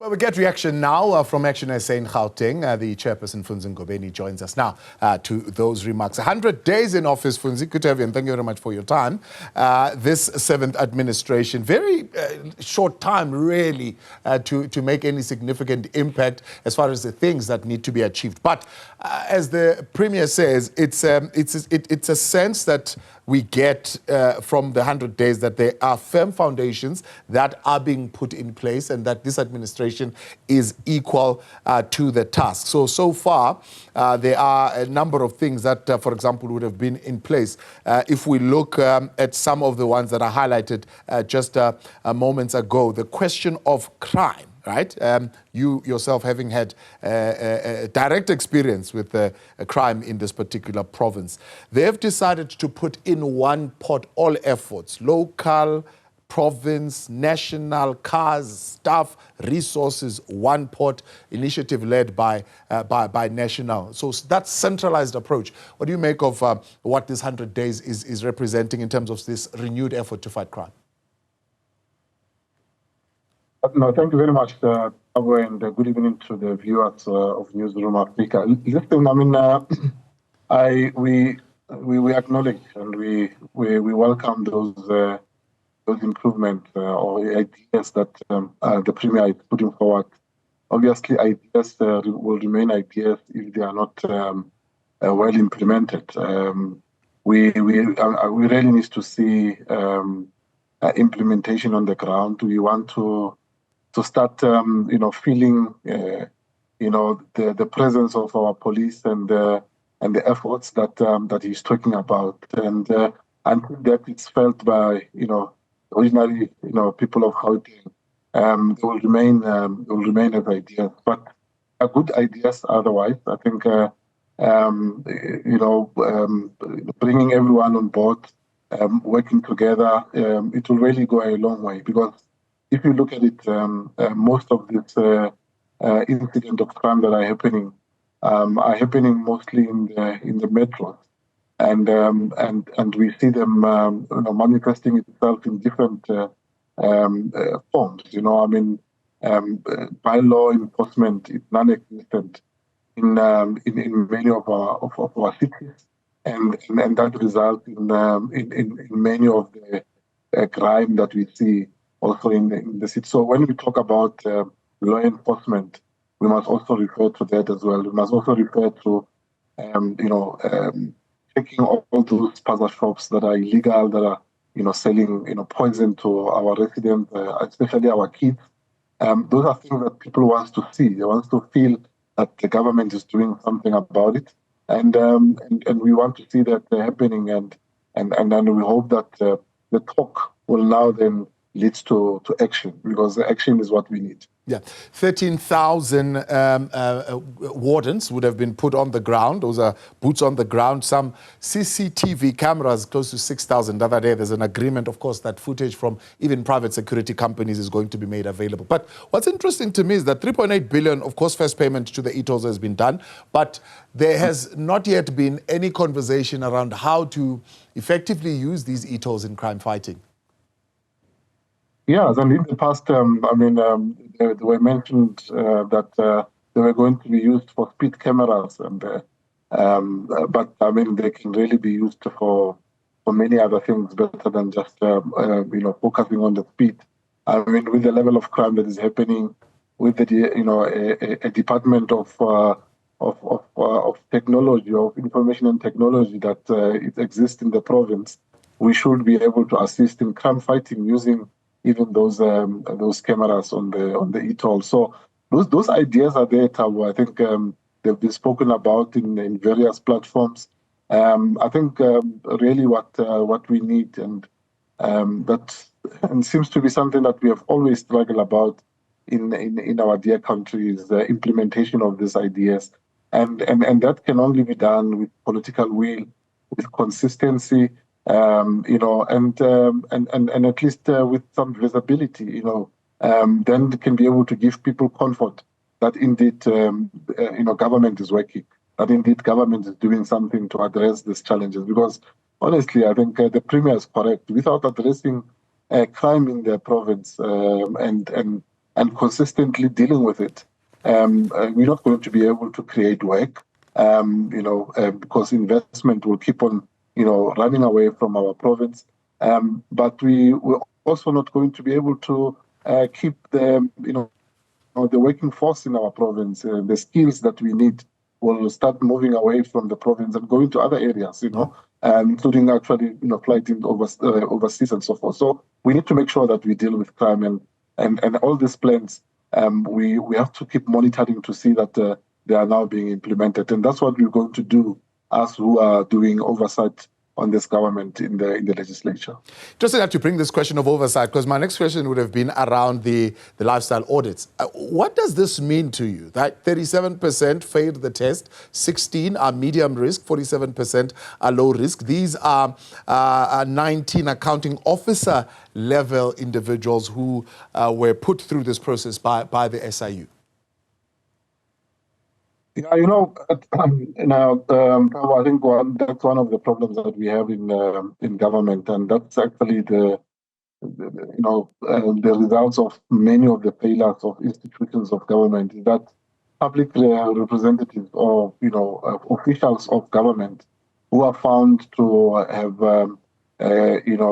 Well, we get reaction now from ActionSA in Gauteng. The chairperson, Fundzi Ngobeni, joins us now to those remarks. 100 days in office, Fundzi. Good to have you, and thank you very much for your time. This seventh administration, very short time, really, to make any significant impact as far as the things that need to be achieved. But as the Premier says, it's a sense that we get from the 100 days that there are firm foundations that are being put in place and that this administration is equal to the task. So far, there are a number of things that, for example, would have been in place. If we look at some of the ones that are highlighted just moments ago, the question of crime. Right? You yourself having had a direct experience with crime in this particular province. They have decided to put in one pot all efforts, local, province, national, cars, staff, resources, one pot, initiative led by national. So that centralized approach. What do you make of what this 100 days is representing in terms of this renewed effort to fight crime? No, thank you very much, Abu, and good evening to the viewers of Newzroom Afrika. Listen, I mean, we acknowledge and we welcome those improvements or ideas that the Premier is putting forward. Obviously, ideas will remain ideas if they are not well implemented. We really need to see implementation on the ground. We want to start, feeling, the presence of our police and the efforts that he's talking about, and that it's felt by, ordinary, people of Gauteng. They will remain as ideas, but good ideas otherwise. I think, bringing everyone on board, working together, it will really go a long way, because if you look at it, most of these incidents of crime that are happening mostly in the metros, and we see them manifesting itself in different forms. By law enforcement is non-existent in many of our cities, and that results in many of the crime that we see also in the city. So when we talk about law enforcement, we must also refer to that as well. We must also refer to, taking all those spaza shops that are illegal, that are, selling, poison to our residents, especially our kids. Those are things that people want to see. They want to feel that the government is doing something about it, and we want to see that happening, and then we hope that the talk will now then leads to action, because the action is what we need. Yeah, 13,000 wardens would have been put on the ground. Those are boots on the ground. Some CCTV cameras, close to 6,000. The other day, there's an agreement, of course, that footage from even private security companies is going to be made available. But what's interesting to me is that 3.8 billion, of course, first payment to the e-tolls has been done, but there has not yet been any conversation around how to effectively use these e-tolls in crime fighting. Yes, and in the past, they were mentioned that they were going to be used for speed cameras, but they can really be used for many other things better than just focusing on the speed. With the level of crime that is happening, with the a department of technology, of information and technology that it exists in the province, we should be able to assist in crime fighting using even those cameras on the e-toll. So those ideas are there, Tabu. I think they've been spoken about in various platforms. I think really what we need, and seems to be something that we have always struggled about in our dear country, is the implementation of these ideas, and that can only be done with political will, with consistency. And at least with some visibility, then they can be able to give people comfort that indeed, government is working, that indeed government is doing something to address these challenges. Because honestly, I think the Premier is correct. Without addressing crime in the province and and consistently dealing with it, we're not going to be able to create work, because investment will keep on, running away from our province. But we're also not going to be able to keep the, the working force in our province. The skills that we need will start moving away from the province and going to other areas, including actually, flighting overseas and so forth. So we need to make sure that we deal with crime and all these plans. We have to keep monitoring to see that they are now being implemented, and that's what we're going to do as who are doing oversight on this government in the legislature. Just have to bring this question of oversight, because my next question would have been around the lifestyle audits. What does this mean to you? That 37% failed the test, 16 are medium risk, 47% are low risk. These are 19 accounting officer level individuals who were put through this process by the SIU. Yeah, now I think that's one of the problems that we have in government, and that's actually the results of many of the failures of institutions of government, is that public representatives or officials of government who are found to have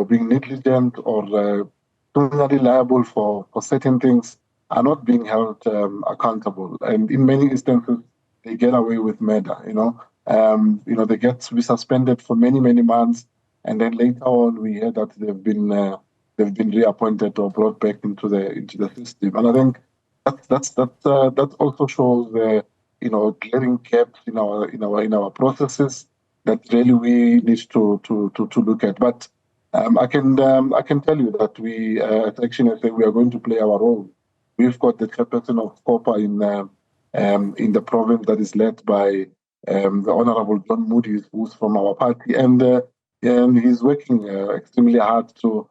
being negligent or criminally liable for certain things are not being held accountable, and in many instances they get away with murder. They get to be suspended for many months, and then later on we hear that they've been reappointed or brought back into the system. And I think that also shows the glaring gaps in our processes that really we need to look at. But I can tell you that we at ActionSA we are going to play our role. We've got the chairperson of COPA in the province that is led by the Honorable John Moody, who's from our party, and he's working extremely hard to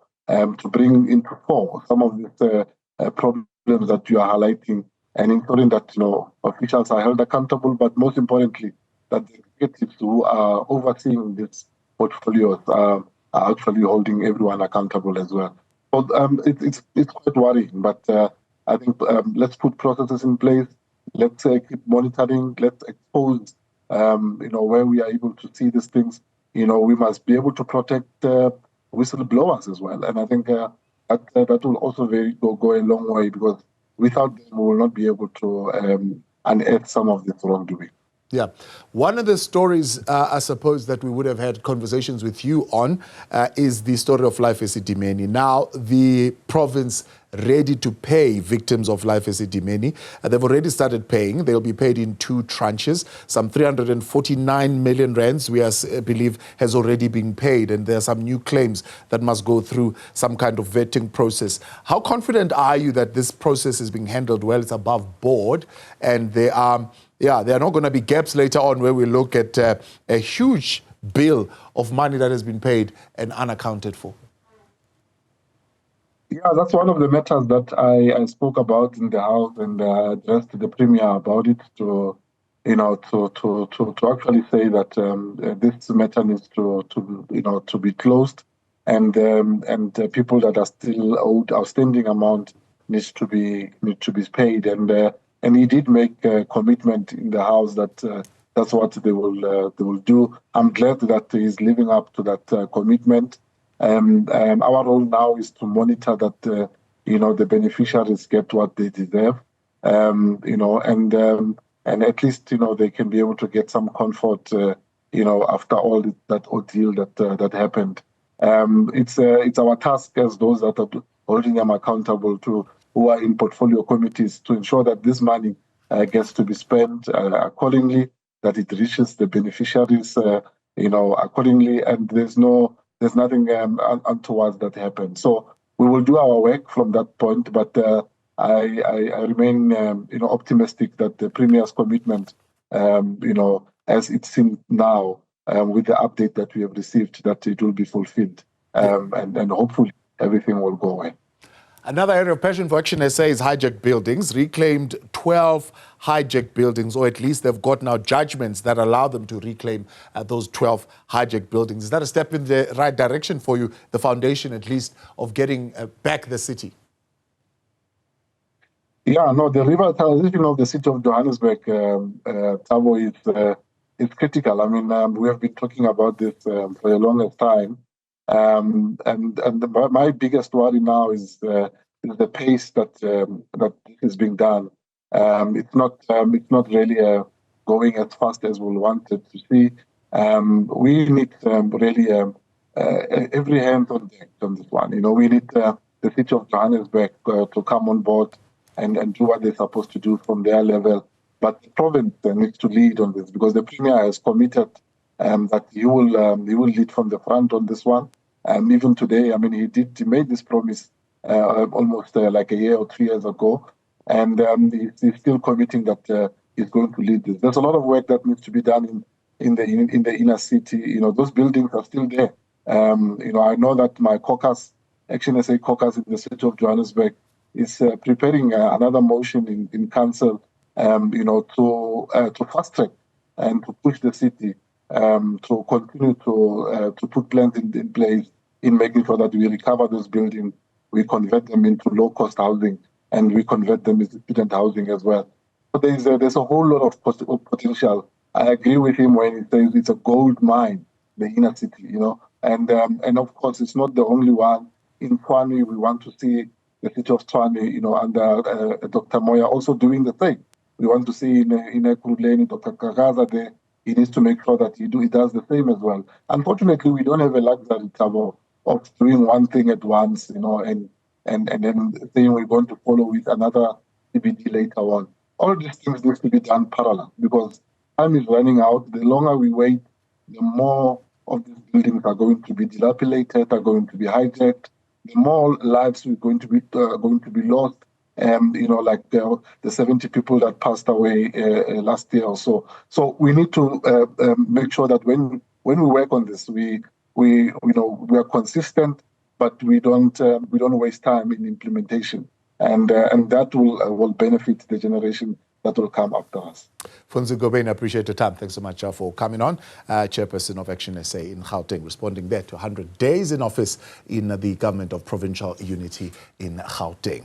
bring into fore some of these problems that you are highlighting, and ensuring that officials are held accountable, but most importantly, that the executives who are overseeing these portfolios are actually holding everyone accountable as well. So it's quite worrying, but I think let's put processes in place. Let's keep monitoring. Let's expose, where we are able to see these things. We must be able to protect whistleblowers as well. And I think that will also go a long way, because without them, we will not be able to unearth some of this wrongdoing. Yeah. One of the stories, I suppose, that we would have had conversations with you on is the story of Life Esidimeni. Now, the province ready to pay victims of Life Esidimeni. They've already started paying. They'll be paid in 2 tranches. Some 349 million rands, we believe, has already been paid. And there are some new claims that must go through some kind of vetting process. How confident are you that this process is being handled well? It's above board, and there are not going to be gaps later on where we look at a huge bill of money that has been paid and unaccounted for. Yeah, that's one of the matters that I spoke about in the House, and addressed the Premier about it to actually say that this matter needs to be closed, and people that are still owed outstanding amount needs to be paid, and he did make a commitment in the House that that's what they will do. I'm glad that he's living up to that commitment. Our role now is to monitor that the beneficiaries get what they deserve, and at least they can be able to get some comfort after all that ordeal that happened. It's our task as those that are holding them accountable to, who are in portfolio committees, to ensure that this money gets to be spent accordingly, that it reaches the beneficiaries accordingly, and there's nothing untoward that happens. So we will do our work from that point, but I remain optimistic that the Premier's commitment, as it seems now, with the update that we have received, that it will be fulfilled, and hopefully everything will go well. Another area of passion for ActionSA is hijacked buildings. Reclaimed 12 hijacked buildings, or at least they've got now judgments that allow them to reclaim those 12 hijacked buildings. Is that a step in the right direction for you, the foundation at least, of getting back the city? Yeah, no, the revitalization of the city of Johannesburg, Thabo, is critical. I mean, we have been talking about this for the longest time, my biggest worry now is the pace that that this is being done. It's not really going as fast as we wanted to see. We need really every hand on deck on this one. You know, we need the city of Johannesburg to come on board and do what they're supposed to do from their level. But the province needs to lead on this because the Premier has committed that he will lead from the front on this one. Even today, I mean, he made this promise almost like a year or 3 years ago, and he's still committing that he's going to lead this. There's a lot of work that needs to be done in the inner city. You know, those buildings are still there. You know, I know that my caucus, ActionSA caucus in the city of Johannesburg, is preparing another motion in council, you know, to fast track and to push the city to continue to put plans in place in making sure that we recover those buildings, we convert them into low-cost housing, and we convert them into student housing as well. So there's a whole lot of potential. I agree with him when he says it's a gold mine, the inner city, you know, and of course it's not the only one. In Tshwane, we want to see the city of Tshwane, you know, under Dr. Moya also doing the thing. We want to see in Ekurhuleni, Dr. Kagaza there. He needs to make sure that he does the same as well. Unfortunately, we don't have a luxury of doing one thing at once, you know, and then saying we're going to follow with another CBD later on. All these things need to be done parallel because time is running out. The longer we wait, the more of these buildings are going to be dilapidated, are going to be hijacked. The more lives are going to be lost. You know, like the 70 people that passed away last year or so. So we need to make sure that when we work on this, we are consistent, but we don't waste time in implementation, and that will benefit the generation that will come after us. Fundzi Ngobeni, I appreciate your time. Thanks so much for coming on. Chairperson of ActionSA in Gauteng, responding there to 100 days in office in the government of provincial unity in Gauteng.